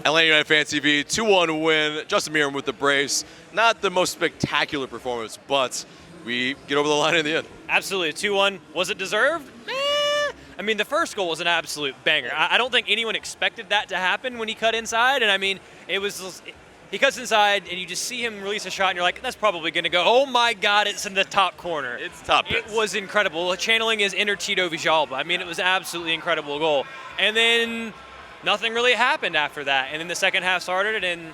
Atlanta United Fan TV, 2-1 win. Justin Meram with the brace. Not the most spectacular performance, but we get over the line in the end. Absolutely, 2-1. Was it deserved? I mean, the first goal was an absolute banger. I don't think anyone expected that to happen when he cut inside, and I mean, he cuts inside, and you just see him release a shot, and you're like, that's probably going to go. Oh, my God, it's in the top corner. It's top. It was incredible. Channeling his inner Tito Villalba. I mean, it was absolutely incredible goal. And then nothing really happened after that. And then the second half started, and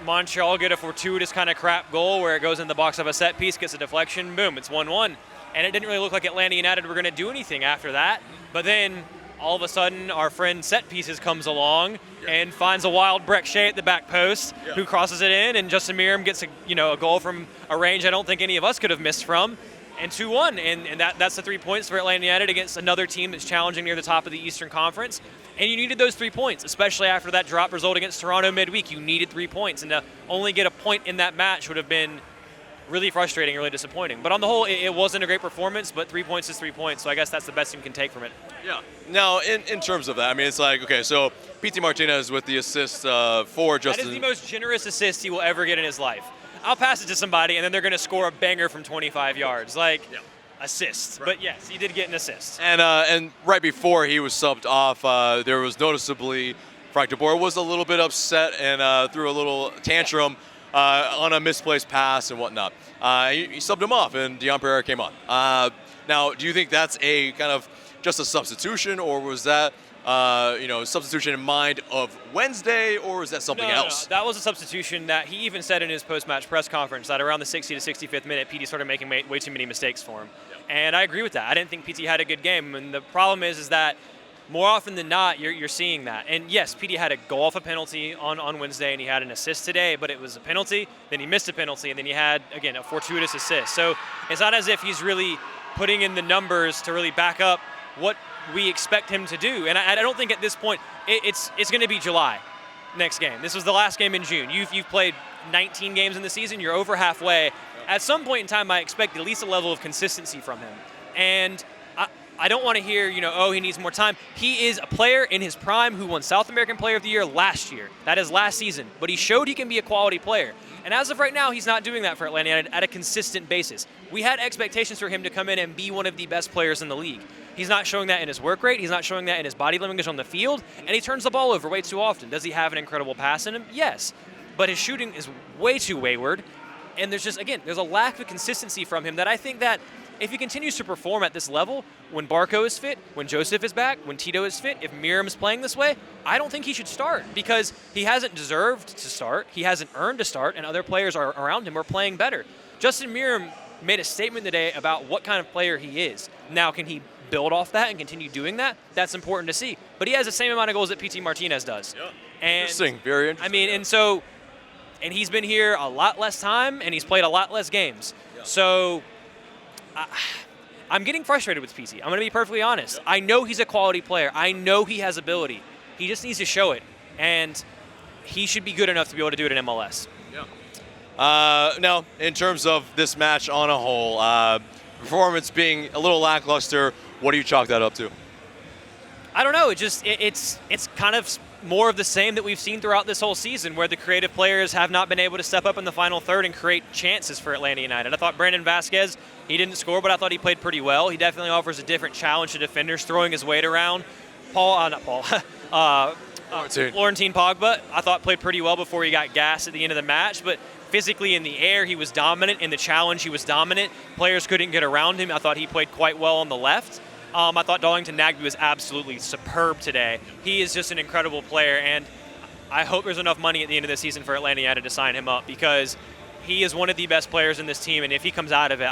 Montreal get a fortuitous kind of crap goal where it goes in the box of a set piece, gets a deflection, boom, it's 1-1. And it didn't really look like Atlanta United were going to do anything after that. But then all of a sudden, our friend Set Pieces comes along and finds a wild Breck Shea at the back post, who crosses it in, and Justin Meram gets a goal from a range I don't think any of us could have missed from, and 2-1. And that's the 3 points for Atlanta United against another team that's challenging near the top of the Eastern Conference. And you needed those 3 points, especially after that drop result against Toronto midweek. You needed 3 points, and to only get a point in that match would have been really frustrating, really disappointing. But on the whole, it wasn't a great performance, but 3 points is 3 points, so I guess that's the best you can take from it. Yeah. Now, in terms of that, I mean, it's like, okay, so P.T. Martinez with the assist for Justin. That is the most generous assist he will ever get in his life. I'll pass it to somebody, and then they're going to score a banger from 25 yards. Assist. Right. But yes, he did get an assist. And right before he was subbed off, there was noticeably Frank de Boer was a little bit upset and threw a little tantrum on a misplaced pass and whatnot. He subbed him off, and Dion Pereira came on. Now, do you think that's a kind of just a substitution, or was that substitution in mind of Wednesday, or is that something else? No. That was a substitution that he even said in his post-match press conference that around the 60 to 65th minute, PT started making way too many mistakes for him. Yep. And I agree with that. I didn't think PT had a good game, and the problem is that more often than not, you're seeing that. And yes, PD had a goal off a penalty on Wednesday, and he had an assist today, but it was a penalty, then he missed a penalty, and then he had, again, a fortuitous assist. So it's not as if he's really putting in the numbers to really back up what we expect him to do. And I don't think at this point, it's going to be July next game. This was the last game in June. You've played 19 games in the season. You're over halfway. At some point in time, I expect at least a level of consistency from him. And I don't want to hear, he needs more time. He is a player in his prime who won South American Player of the Year last year. That is last season. But he showed he can be a quality player. And as of right now, he's not doing that for Atlanta United at a consistent basis. We had expectations for him to come in and be one of the best players in the league. He's not showing that in his work rate. He's not showing that in his body language on the field. And he turns the ball over way too often. Does he have an incredible pass in him? Yes. But his shooting is way too wayward. And there's a lack of consistency from him that I think that if he continues to perform at this level, when Barco is fit, when Joseph is back, when Tito is fit, if Meram's playing this way, I don't think he should start because he hasn't deserved to start. He hasn't earned to start, and other players around him are playing better. Justin Meram made a statement today about what kind of player he is. Now, can he build off that and continue doing that? That's important to see. But he has the same amount of goals that P.T. Martinez does. Yeah. Interesting. Very interesting. I mean, and he's been here a lot less time, and he's played a lot less games. Yeah. So I'm getting frustrated with PT. I'm going to be perfectly honest. Yep. I know he's a quality player. I know he has ability. He just needs to show it. And he should be good enough to be able to do it in MLS. Yeah. Now, in terms of this match on a whole, performance being a little lackluster, what do you chalk that up to? I don't know. It's kind of more of the same that we've seen throughout this whole season, where the creative players have not been able to step up in the final third and create chances for Atlanta United. I thought Brandon Vasquez, he didn't score, but I thought he played pretty well. He definitely offers a different challenge to defenders, throwing his weight around. Florentine Pogba, I thought played pretty well before he got gassed at the end of the match, but physically in the air, he was dominant. In the challenge, he was dominant. Players couldn't get around him. I thought he played quite well on the left. I thought Darlington Nagbe was absolutely superb today. He is just an incredible player, and I hope there's enough money at the end of the season for Atlanta United to sign him up because he is one of the best players in this team, and if he comes out of it,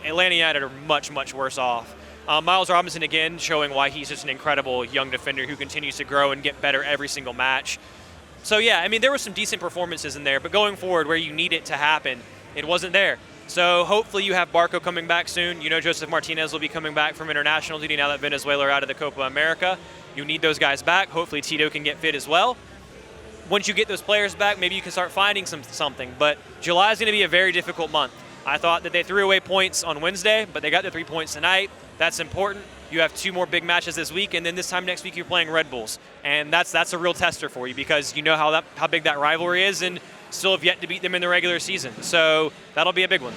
Atlanta United are much, much worse off. Miles Robinson, again, showing why he's just an incredible young defender who continues to grow and get better every single match. So, yeah, I mean, there were some decent performances in there, but going forward where you need it to happen, it wasn't there. So hopefully you have Barco coming back soon. Joseph Martinez will be coming back from international duty now that Venezuela are out of the Copa America. You need those guys back. Hopefully Tito can get fit as well. Once you get those players back, maybe you can start finding something. But July is going to be a very difficult month. I thought that they threw away points on Wednesday, but they got the 3 points tonight. That's important. You have 2 more big matches this week, and then this time next week you're playing Red Bulls, and that's a real tester for you because you know how big that rivalry is, and still have yet to beat them in the regular season. So that'll be a big one.